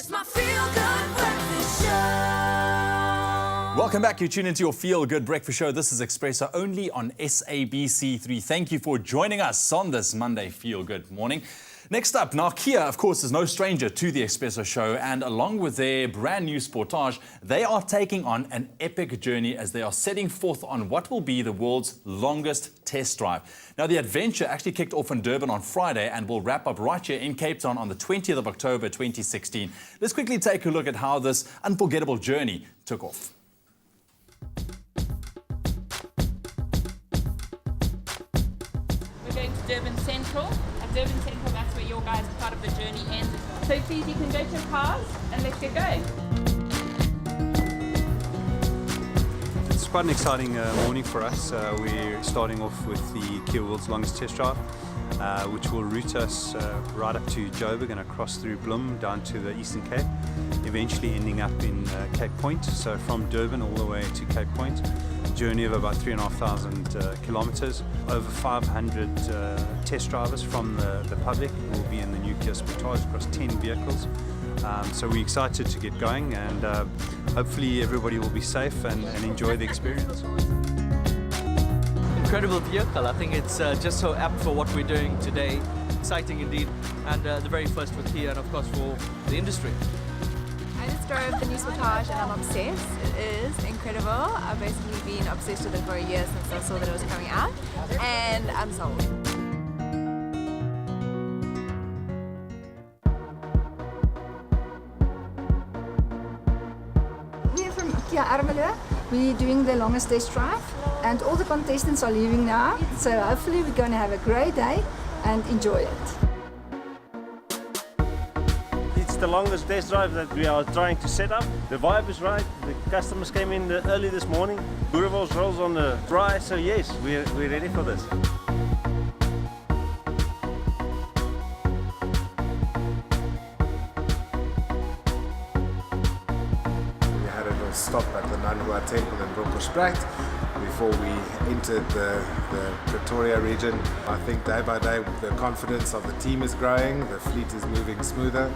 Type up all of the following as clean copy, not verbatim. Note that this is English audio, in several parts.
It's my feel-good breakfast show. Welcome back. You tune into your Feel Good Breakfast Show. This is Espresso only on SABC3. Thank you for joining us on this Monday Feel Good morning. Next up, now KIA, of course, is no stranger to the Espresso Show, and along with their brand new Sportage, they are taking on an epic journey as they are setting forth on what will be the world's longest test drive. Now, the adventure actually kicked off in Durban on Friday and will wrap up right here in Cape Town on the 20th of October 2016. Let's quickly take a look at how this unforgettable journey took off. We're going to Durban Central. At Durban Central, that's where your guys' part of the journey ends. So please, you can go to your cars and let's get going. It's quite an exciting morning for us. We're starting off with the KIA World's Longest Test Drive, which will route us right up to Joburg and across through Bloem down to the Eastern Cape, eventually ending up in Cape Point. So from Durban all the way to Cape Point, a journey of about 3,500 kilometers. Over 500 test drivers from the public will be in the new KIA Sportage across 10 vehicles. So we're excited to get going, and hopefully everybody will be safe and enjoy the experience. Incredible vehicle. I think it's just so apt for what we're doing today. Exciting indeed, and the very first for KIA and of course for the industry. I just drove the new Sportage and I'm obsessed. It is incredible. I've basically been obsessed with it for a year since I saw that it was coming out, and I'm sold. We're from KIA Armelo. We're doing the longest test drive, and all the contestants are leaving now. So hopefully we're going to have a great day and enjoy it. It's the longest test drive that we are trying to set up. The vibe is right. The customers came in early this morning. Boerewors rolls on the fry, so yes, we're ready for this. We had a little stop at the Nanhua Temple in Bronkhorstspruit before we entered the Pretoria region. I think day by day the confidence of the team is growing, the fleet is moving smoother,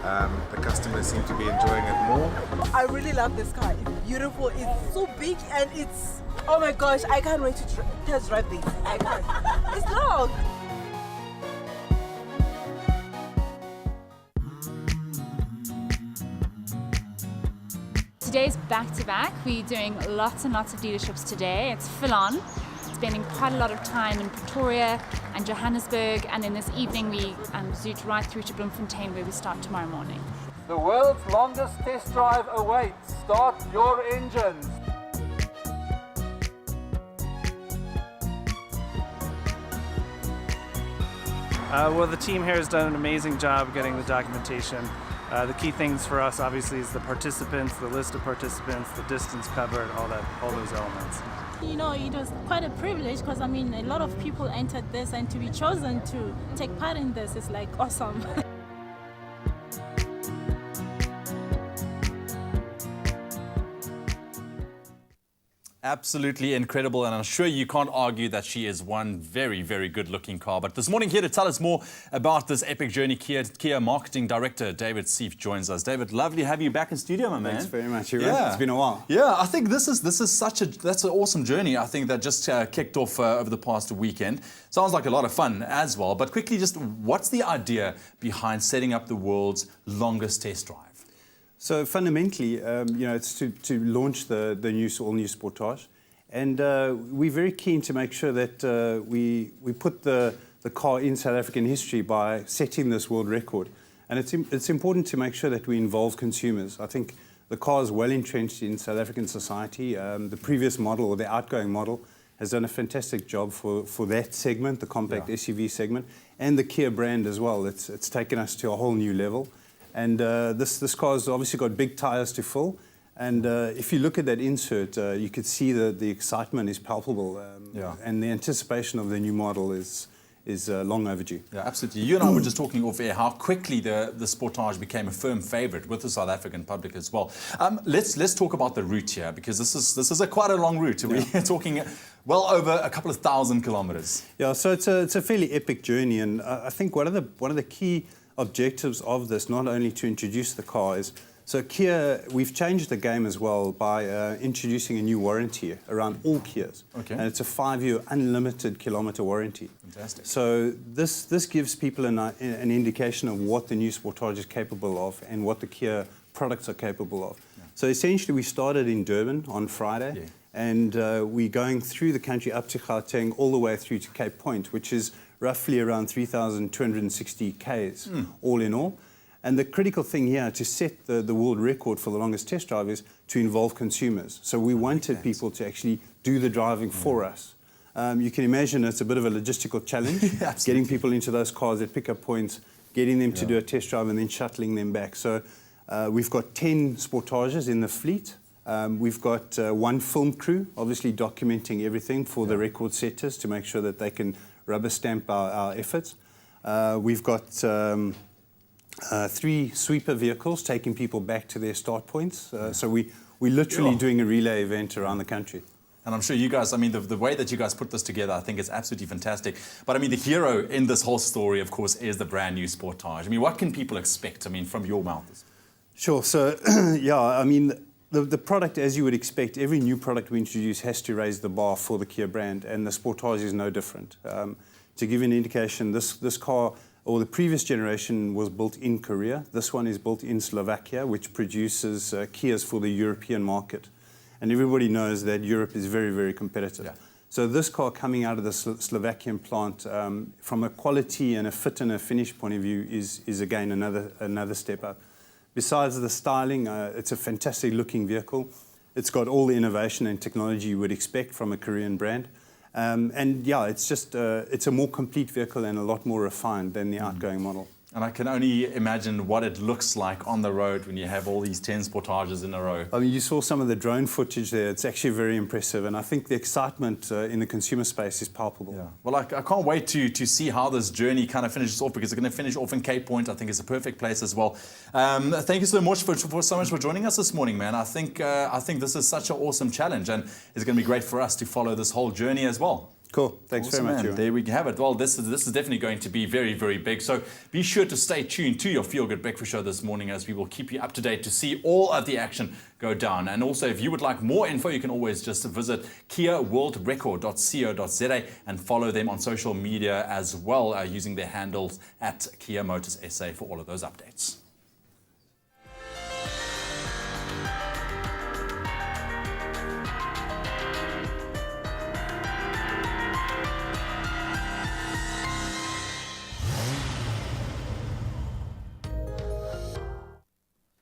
the customers seem to be enjoying it more. I really love this car. It's beautiful, it's so big, and it's, oh my gosh, I can't wait to test drive this. I can't. It's long. Today's back-to-back. We're doing lots and lots of dealerships today. It's full on. Spending quite a lot of time in Pretoria and Johannesburg, and then this evening we zoot right through to Bloemfontein where we start tomorrow morning. The world's longest test drive awaits. Start your engines. Well, the team here has done an amazing job getting the documentation. The key things for us, obviously, is the participants, the list of participants, the distance covered, all those elements. You know, it was quite a privilege because, I mean, a lot of people entered this, and to be chosen to take part in this is like awesome. Absolutely incredible, and I'm sure you can't argue that she is one very, very good-looking car. But this morning here to tell us more about this epic journey, KIA Marketing Director David Seif joins us. David, lovely to have you back in studio, my man. Thanks very much. It's been a while. Yeah, I think that's an awesome journey. I think that just kicked off over the past weekend. Sounds like a lot of fun as well. But quickly, just what's the idea behind setting up the world's longest test drive? So fundamentally, it's to launch the all-new Sportage, and we're very keen to make sure that we put the car in South African history by setting this world record. And it's important to make sure that we involve consumers. I think the car is well entrenched in South African society. The previous model, or the outgoing model, has done a fantastic job for that segment, the compact SUV segment, and the KIA brand as well. It's taken us to a whole new level. And this car's obviously got big tyres to fill. And if you look at that insert, you could see that the excitement is palpable. And the anticipation of the new model is long overdue. Yeah, absolutely. You and I were just talking off air how quickly the Sportage became a firm favourite with the South African public as well. Let's talk about the route here, because this is quite a long route. Yeah. We're talking well over a couple of 1,000 kilometres. Yeah, so it's a fairly epic journey, and I think one of the key objectives of this, not only to introduce the car, is so Kia, we've changed the game as well by introducing a new warranty around all Kias. Okay. And it's a 5-year unlimited kilometer warranty. Fantastic. So this gives people an indication of what the new Sportage is capable of and what the Kia products are capable of. Yeah. So essentially we started in Durban on Friday. Yeah. And we're going through the country up to Gauteng all the way through to Cape Point, which is roughly around 3,260 Ks all in all. And the critical thing here to set the world record for the longest test drive is to involve consumers. So we wanted people to actually do the driving for us. You can imagine it's a bit of a logistical challenge, getting people into those cars at pickup points, getting them to do a test drive and then shuttling them back. So we've got 10 Sportages in the fleet. We've got one film crew, obviously documenting everything for the record setters to make sure that they can rubber stamp our efforts. We've got 3 sweeper vehicles taking people back to their start points. So we're literally doing a relay event around the country. And I'm sure you guys, I mean, the way that you guys put this together, I think is absolutely fantastic. But I mean, the hero in this whole story, of course, is the brand new Sportage. I mean, what can people expect, I mean, from your mouth? Sure. So, yeah, I mean, the product, as you would expect, every new product we introduce has to raise the bar for the Kia brand, and the Sportage is no different. To give you an indication, this car, or the previous generation, was built in Korea. This one is built in Slovakia, which produces Kias for the European market. And everybody knows that Europe is very, very competitive. Yeah. So this car coming out of the Slovakian plant, from a quality and a fit and a finish point of view, is again another step up. Besides the styling, it's a fantastic looking vehicle. It's got all the innovation and technology you would expect from a Korean brand. And yeah, it's just it's a more complete vehicle and a lot more refined than the outgoing model. And I can only imagine what it looks like on the road when you have all these 10 Sportages in a row. I mean, you saw some of the drone footage there. It's actually very impressive. And I think the excitement in the consumer space is palpable. Yeah. Well, I can't wait to see how this journey kind of finishes off, because it's going to finish off in Cape Point. I think it's a perfect place as well. Thank you so much for joining us this morning, man. I think this is such an awesome challenge, and it's going to be great for us to follow this whole journey as well. Cool. Thanks awesome, very much. Man. There we have it. Well, this is definitely going to be very, very big. So be sure to stay tuned to your Feel Good Breakfast Show this morning, as we will keep you up to date to see all of the action go down. And also, if you would like more info, you can always just visit kiaworldrecord.co.za and follow them on social media as well, using their handles at Kia Motors SA for all of those updates.